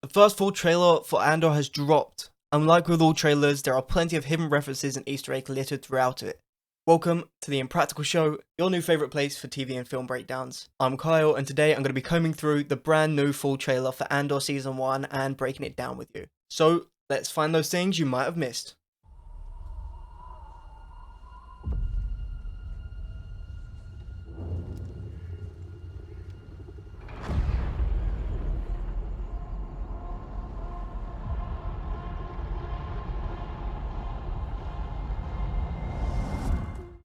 The first full trailer for Andor has dropped, and like with all trailers, there are plenty of hidden references and Easter eggs littered throughout it. Welcome to the Impractical Show, your new favourite place for TV and film breakdowns. I'm Kyle, and today I'm going to be combing through the brand new full trailer for Andor Season 1 and breaking it down with you. So, let's find those things you might have missed.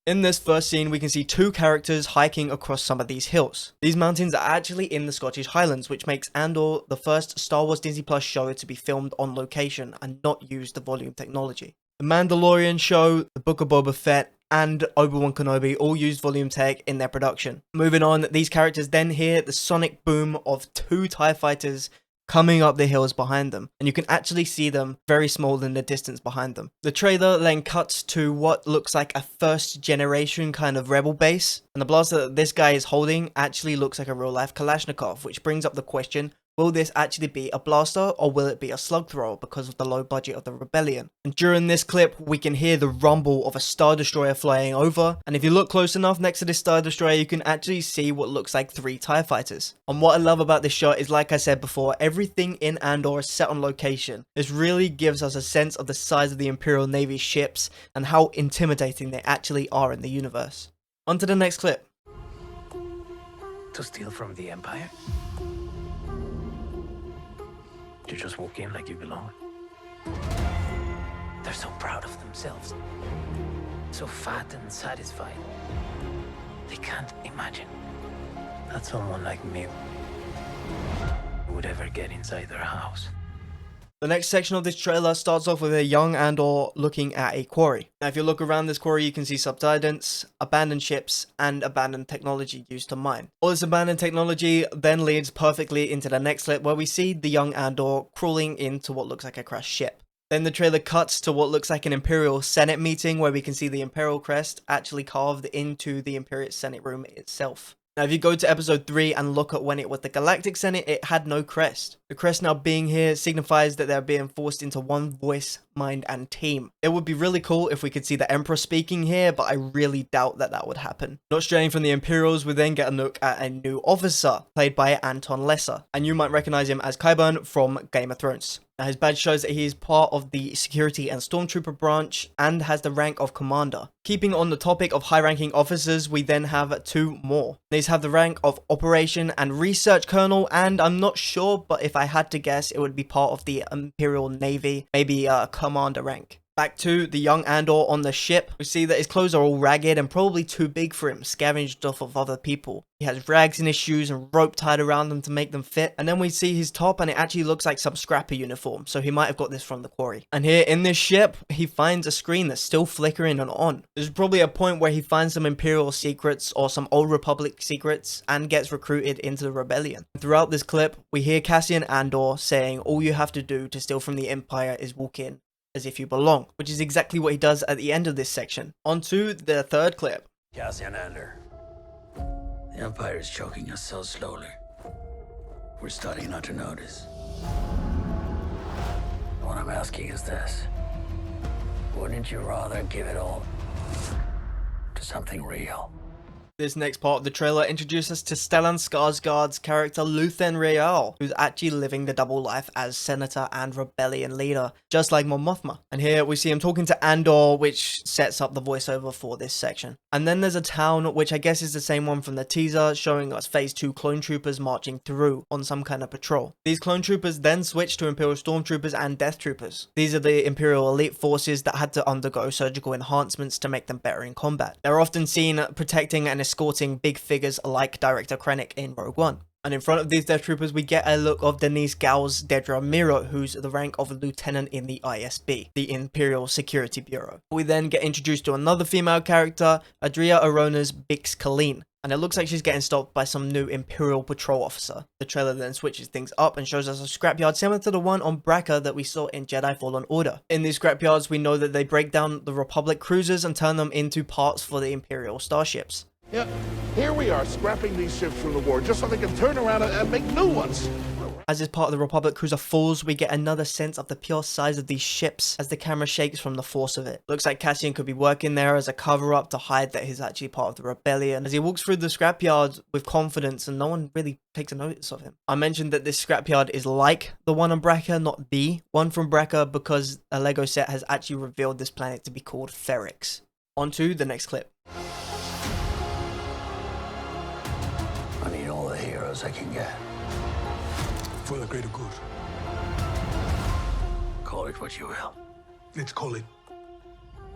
In this first scene, we can see two characters hiking across some of these hills. These mountains are actually in the Scottish Highlands, which makes Andor the first Star Wars Disney Plus show to be filmed on location and not use the volume technology. The Mandalorian show, The Book of Boba Fett, and Obi-Wan Kenobi all used volume tech in their production. Moving on, these characters then hear the sonic boom of two TIE fighters coming up the hills behind them, and you can actually see them very small in the distance behind them. The trailer then cuts to what looks like a first generation kind of rebel base, and the blaster that this guy is holding actually looks like a real life Kalashnikov, which brings up the question, will this actually be a blaster or will it be a slug thrower because of the low budget of the rebellion? And during this clip, we can hear the rumble of a Star Destroyer flying over, and if you look close enough next to this Star Destroyer, you can actually see what looks like 3 TIE fighters. And what I love about this shot is, like I said before, everything in Andor is set on location. This really gives us a sense of the size of the Imperial Navy ships and how intimidating they actually are in the universe. On to the next clip. To steal from the Empire? You just walk in like you belong. They're so proud of themselves. So fat and satisfied. They can't imagine that someone like me would ever get inside their house. The next section of this trailer starts off with a young Andor looking at a quarry. Now if you look around this quarry, you can see subsidence, abandoned ships, and abandoned technology used to mine. All this abandoned technology then leads perfectly into the next clip where we see the young Andor crawling into what looks like a crashed ship. Then the trailer cuts to what looks like an Imperial Senate meeting where we can see the Imperial crest actually carved into the Imperial Senate room itself. Now if you go to episode 3 and look at when it was the Galactic Senate, it had no crest. The crest now being here signifies that they're being forced into one voice, mind, and team. It would be really cool if we could see the Emperor speaking here, but I really doubt that that would happen. Not straying from the Imperials, we then get a look at a new officer, played by Anton Lesser, and you might recognize him as Qyburn from Game of Thrones. Now his badge shows that he is part of the security and stormtrooper branch and has the rank of commander. Keeping on the topic of high-ranking officers, we then have 2 more. These have the rank of operation and research colonel, and I'm not sure, but if I had to guess, it would be part of the Imperial Navy, maybe a commander rank. Back to the young Andor on the ship, we see that his clothes are all ragged and probably too big for him, scavenged off of other people. He has rags in his shoes and rope tied around them to make them fit, and then we see his top and it actually looks like some scrapper uniform, so he might have got this from the quarry. And here in this ship, he finds a screen that's still flickering and on. There's probably a point where he finds some Imperial secrets or some Old Republic secrets and gets recruited into the rebellion. Throughout this clip, we hear Cassian Andor saying all you have to do to steal from the Empire is walk in as if you belong, which is exactly what he does at the end of this section. On to the third clip. Cassian Andor. The Empire is choking us so slowly. We're starting not to notice. What I'm asking is this. Wouldn't you rather give it all to something real? This next part of the trailer introduces us to Stellan Skarsgård's character Luthen Rael, who's actually living the double life as senator and rebellion leader, just like Mon Mothma. And here we see him talking to Andor, which sets up the voiceover for this section. And then there's a town, which I guess is the same one from the teaser, showing us Phase 2 clone troopers marching through on some kind of patrol. These clone troopers then switch to Imperial stormtroopers and death troopers. These are the Imperial elite forces that had to undergo surgical enhancements to make them better in combat. They're often seen protecting and escorting big figures like Director Krennic in Rogue One. And in front of these death troopers, we get a look of Denise Gow's Dedra Miro, who's the rank of lieutenant in the ISB, the Imperial Security Bureau. We then get introduced to another female character, Adria Arona's Bix Colleen, and it looks like she's getting stopped by some new Imperial patrol officer. The trailer then switches things up and shows us a scrapyard similar to the one on Bracca that we saw in Jedi Fallen Order. In these scrapyards, we know that they break down the Republic cruisers and turn them into parts for the Imperial starships. Yeah, here we are scrapping these ships from the war just so they can turn around and make new ones. As this part of the Republic cruiser falls, we get another sense of the pure size of these ships as the camera shakes from the force of it. Looks like Cassian could be working there as a cover-up to hide that he's actually part of the rebellion, as he walks through the scrapyard with confidence and no one really takes a notice of him. I mentioned that this scrapyard is like the one on Brekka, not the one from Brekka, because a LEGO set has actually revealed this planet to be called Ferrix. On to the next clip. I need all the heroes I can get. For the greater good. Call it what you will. Let's call it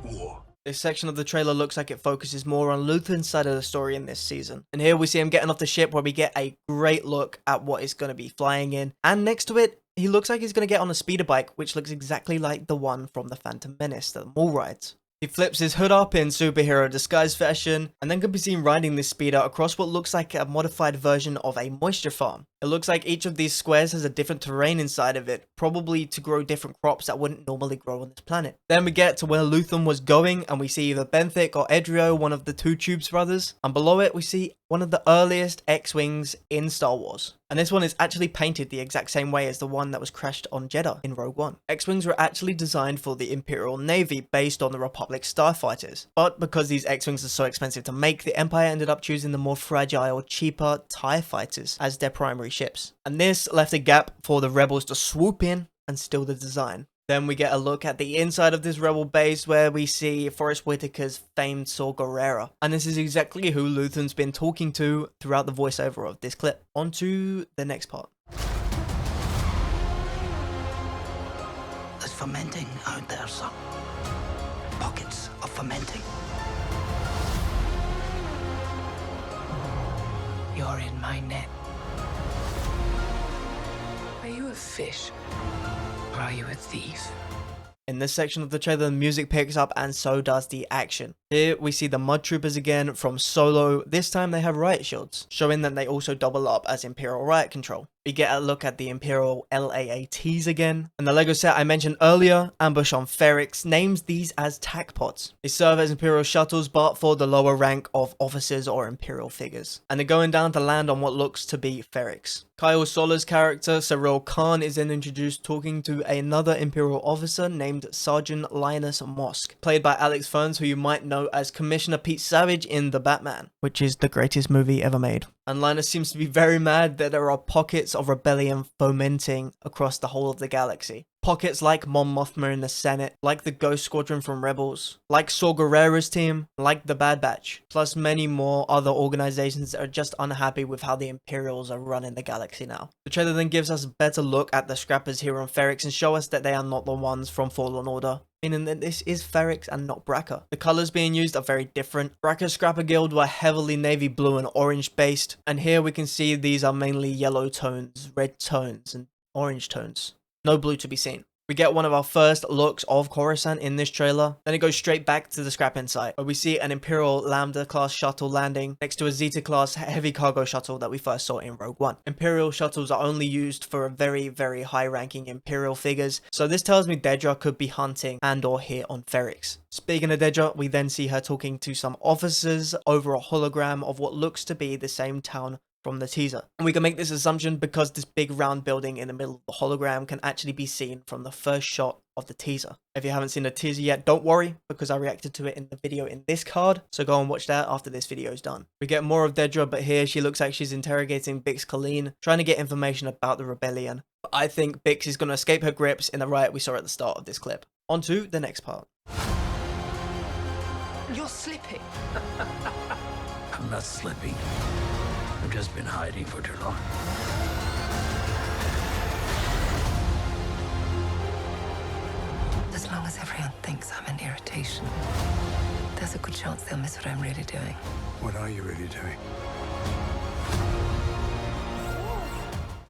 war. This section of the trailer looks like it focuses more on Luthen's side of the story in this season. And here we see him getting off the ship where we get a great look at what is going to be flying in. And next to it, he looks like he's going to get on a speeder bike, which looks exactly like the one from the Phantom Menace that Maul rides. He flips his hood up in superhero disguise fashion, and then can be seen riding this speeder across what looks like a modified version of a moisture farm. It looks like each of these squares has a different terrain inside of it, probably to grow different crops that wouldn't normally grow on this planet. Then we get to where Luthen was going, and we see either Benthic or Edrio, one of the two Tubes brothers, and below it we see one of the earliest X-Wings in Star Wars. And this one is actually painted the exact same way as the one that was crashed on Jeddah in Rogue One. X-Wings were actually designed for the Imperial Navy based on the Republic starfighters. But because these X-Wings are so expensive to make, the Empire ended up choosing the more fragile, cheaper TIE fighters as their primary ships. And this left a gap for the Rebels to swoop in and steal the design. Then we get a look at the inside of this Rebel base where we see Forrest Whitaker's famed Saw Gerrera. And this is exactly who Luthen's been talking to throughout the voiceover of this clip. On to the next part. There's fermenting out there, son. Pockets of fermenting. You're in my net. Are you a fish? Or are you a thief? In this section of the trailer, the music picks up and so does the action. Here we see the Mud Troopers again from Solo. This time they have riot shields, showing that they also double up as Imperial Riot Control. We get a look at the Imperial LAATs again. And the LEGO set I mentioned earlier, Ambush on Ferrix, names these as TAC pods. They serve as Imperial shuttles, but for the lower rank of officers or Imperial figures. And they're going down to land on what looks to be Ferrix. Kyle Solar's character, Cyril Khan, is then introduced talking to another Imperial officer named Sergeant Linus Mosk, played by Alex Ferns, who you might know as Commissioner Pete Savage in The Batman, which is the greatest movie ever made. And Linus seems to be very mad that there are pockets of rebellion fomenting across the whole of the galaxy. Pockets like Mon Mothma in the Senate, like the Ghost Squadron from Rebels, like Saw Gerrera's team, like the Bad Batch, plus many more other organizations that are just unhappy with how the Imperials are running the galaxy now. The trailer then gives us a better look at the scrappers here on Ferrix and show us that they are not the ones from Fallen Order, meaning that this is Ferrix and not Brekka. The colours being used are very different. Brekka's Scrapper Guild were heavily navy blue and orange based, and here we can see these are mainly yellow tones, red tones, and orange tones. No blue to be seen. We get one of our first looks of Coruscant in this trailer. Then it goes straight back to the scrapping site, where we see an Imperial Lambda class shuttle landing next to a Zeta class heavy cargo shuttle that we first saw in Rogue One. Imperial shuttles are only used for very, very high ranking Imperial figures, so this tells me Dedra could be hunting Andor here on Ferrix. Speaking of Dedra, we then see her talking to some officers over a hologram of what looks to be the same town from the teaser. And we can make this assumption because this big round building in the middle of the hologram can actually be seen from the first shot of the teaser. If you haven't seen the teaser yet, don't worry, because I reacted to it in the video in this card, so go and watch that after this video is done. We get more of Dedra, but here she looks like she's interrogating Bix Colleen, trying to get information about the rebellion. But I think Bix is going to escape her grips in the riot we saw at the start of this clip. On to the next part. You're slipping. I'm not slipping. I've just been hiding for too long. As long as everyone thinks I'm an irritation, there's a good chance they'll miss what I'm really doing. What are you really doing?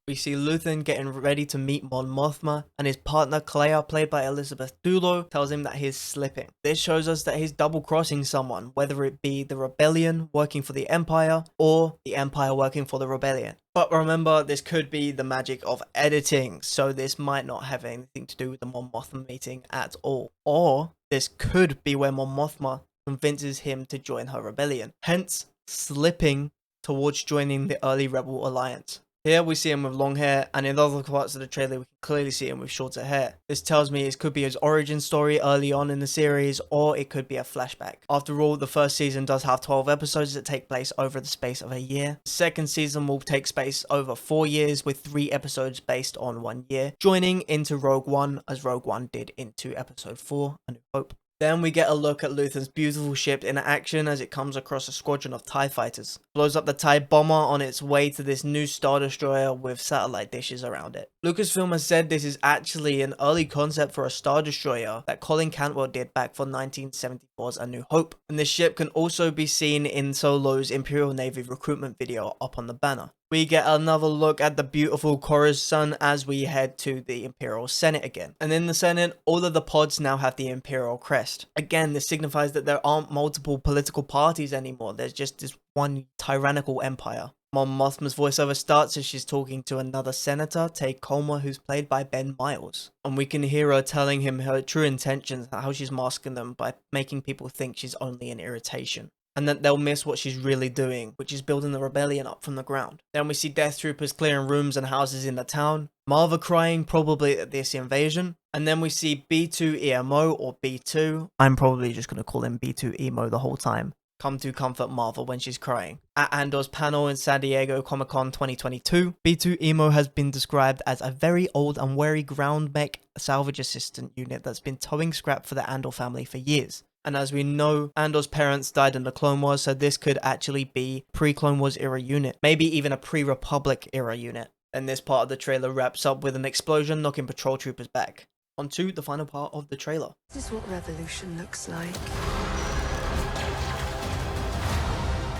We see Luthen getting ready to meet Mon Mothma, and his partner Clea, played by Elizabeth Dulo, tells him that he's slipping. This shows us that he's double-crossing someone, whether it be the Rebellion working for the Empire, or the Empire working for the Rebellion. But remember, this could be the magic of editing, so this might not have anything to do with the Mon Mothma meeting at all. Or, this could be where Mon Mothma convinces him to join her rebellion, hence slipping towards joining the early Rebel Alliance. Here we see him with long hair, and in other parts of the trailer we can clearly see him with shorter hair. This tells me it could be his origin story early on in the series, or it could be a flashback. After all, the first season does have 12 episodes that take place over the space of a year. The second season will take space over 4 years, with 3 episodes based on 1 year, joining into Rogue One as Rogue One did into episode 4, A New Hope. Then we get a look at Luthen's beautiful ship in action as it comes across a squadron of TIE fighters. Blows up the TIE bomber on its way to this new Star Destroyer with satellite dishes around it. Lucasfilm has said this is actually an early concept for a Star Destroyer that Colin Cantwell did back for 1974's A New Hope. And this ship can also be seen in Solo's Imperial Navy recruitment video up on the banner. We get another look at the beautiful Coruscant as we head to the Imperial Senate again. And in the Senate, all of the pods now have the Imperial crest. Again, this signifies that there aren't multiple political parties anymore. There's just this one tyrannical empire. Mon Mothma's voiceover starts as she's talking to another senator, Tay Colmer, who's played by Ben Miles. And we can hear her telling him her true intentions, how she's masking them by making people think she's only an irritation. And that they'll miss what she's really doing, which is building the rebellion up from the ground. Then we see Death Troopers clearing rooms and houses in the town, Marva crying probably at this invasion, and then we see B2 EMO or B2, I'm probably just going to call him B2 Emo the whole time, come to comfort Marva when she's crying. At Andor's panel in San Diego Comic-Con 2022, B2 Emo has been described as a very old and wary ground mech salvage assistant unit that's been towing scrap for the Andor family for years. And as we know, Andor's parents died in the Clone Wars, so this could actually be pre-Clone Wars era unit, maybe even a pre-Republic era unit. And this part of the trailer wraps up with an explosion knocking patrol troopers back. On to the final part of the trailer. This is what revolution looks like.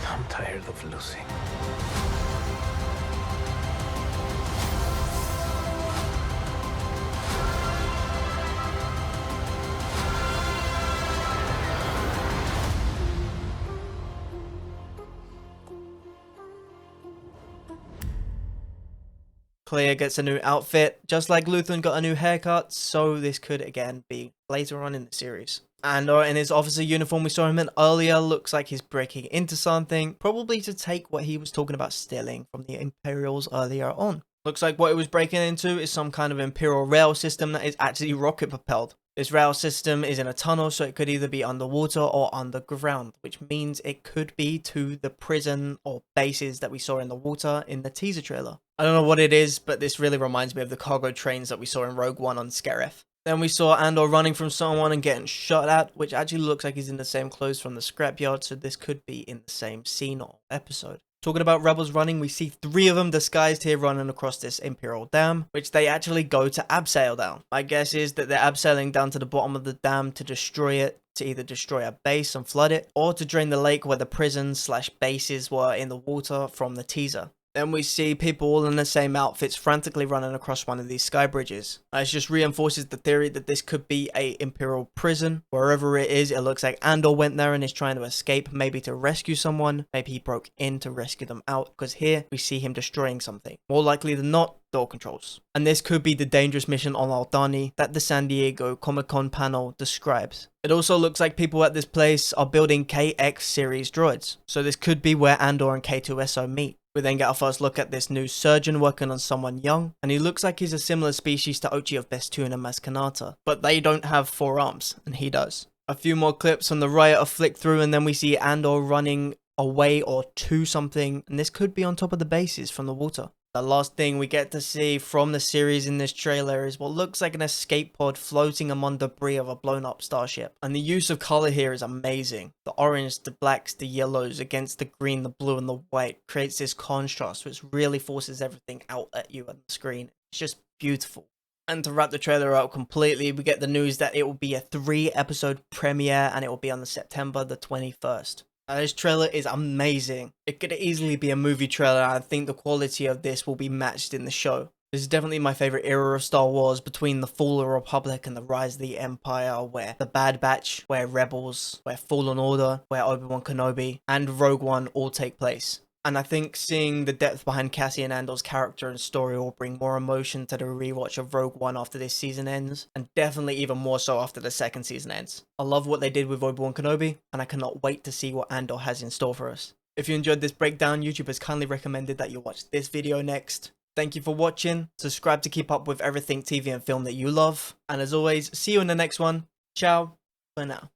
I'm tired of losing. Clea gets a new outfit, just like Luthen got a new haircut, so this could again be later on in the series. Andor in his officer uniform we saw him in earlier looks like he's breaking into something, probably to take what he was talking about stealing from the Imperials earlier on. Looks like what he was breaking into is some kind of Imperial rail system that is actually rocket propelled. This rail system is in a tunnel, so it could either be underwater or underground, which means it could be to the prison or bases that we saw in the water in the teaser trailer. I don't know what it is, but this really reminds me of the cargo trains that we saw in Rogue One on Scarif. Then we saw Andor running from someone and getting shot at, which actually looks like he's in the same clothes from the scrapyard, so this could be in the same scene or episode. Talking about rebels running, we see 3 of them disguised here running across this Imperial Dam, which they actually go to abseil down. My guess is that they're abseiling down to the bottom of the dam to destroy it, to either destroy a base and flood it, or to drain the lake where the prisons/bases were in the water from the teaser. Then we see people all in the same outfits frantically running across one of these sky bridges. It just reinforces the theory that this could be a Imperial prison. Wherever it is, it looks like Andor went there and is trying to escape, maybe to rescue someone. Maybe he broke in to rescue them out, because here we see him destroying something. More likely than not, door controls. And this could be the dangerous mission on Aldhani that the San Diego Comic-Con panel describes. It also looks like people at this place are building KX series droids, so this could be where Andor and K2SO meet. We then get our first look at this new surgeon working on someone young, and he looks like he's a similar species to Ochi of Bestun and Maskanata, but they don't have 4 arms, and he does. A few more clips from the riot are flicked through, and then we see Andor running away or to something, and this could be on top of the bases from the water. The last thing we get to see from the series in this trailer is what looks like an escape pod floating among debris of a blown up starship. And the use of color here is amazing. The orange, the blacks, the yellows against the green, the blue and the white creates this contrast which really forces everything out at you on the screen. It's just beautiful. And to wrap the trailer out completely, we get the news that it will be a 3-episode premiere and it will be on September the 21st. This trailer is amazing. It could easily be a movie trailer, and I think the quality of this will be matched in the show. This is definitely my favorite era of Star Wars, between the Fall of the Republic and the Rise of the Empire, where the Bad Batch, where Rebels, where Fallen Order, where Obi-Wan Kenobi, and Rogue One all take place. And I think seeing the depth behind Cassian Andor's character and story will bring more emotion to the rewatch of Rogue One after this season ends, and definitely even more so after the second season ends. I love what they did with Obi-Wan Kenobi, and I cannot wait to see what Andor has in store for us. If you enjoyed this breakdown, YouTube has kindly recommended that you watch this video next. Thank you for watching, subscribe to keep up with everything TV and film that you love, and as always, see you in the next one. Ciao for now.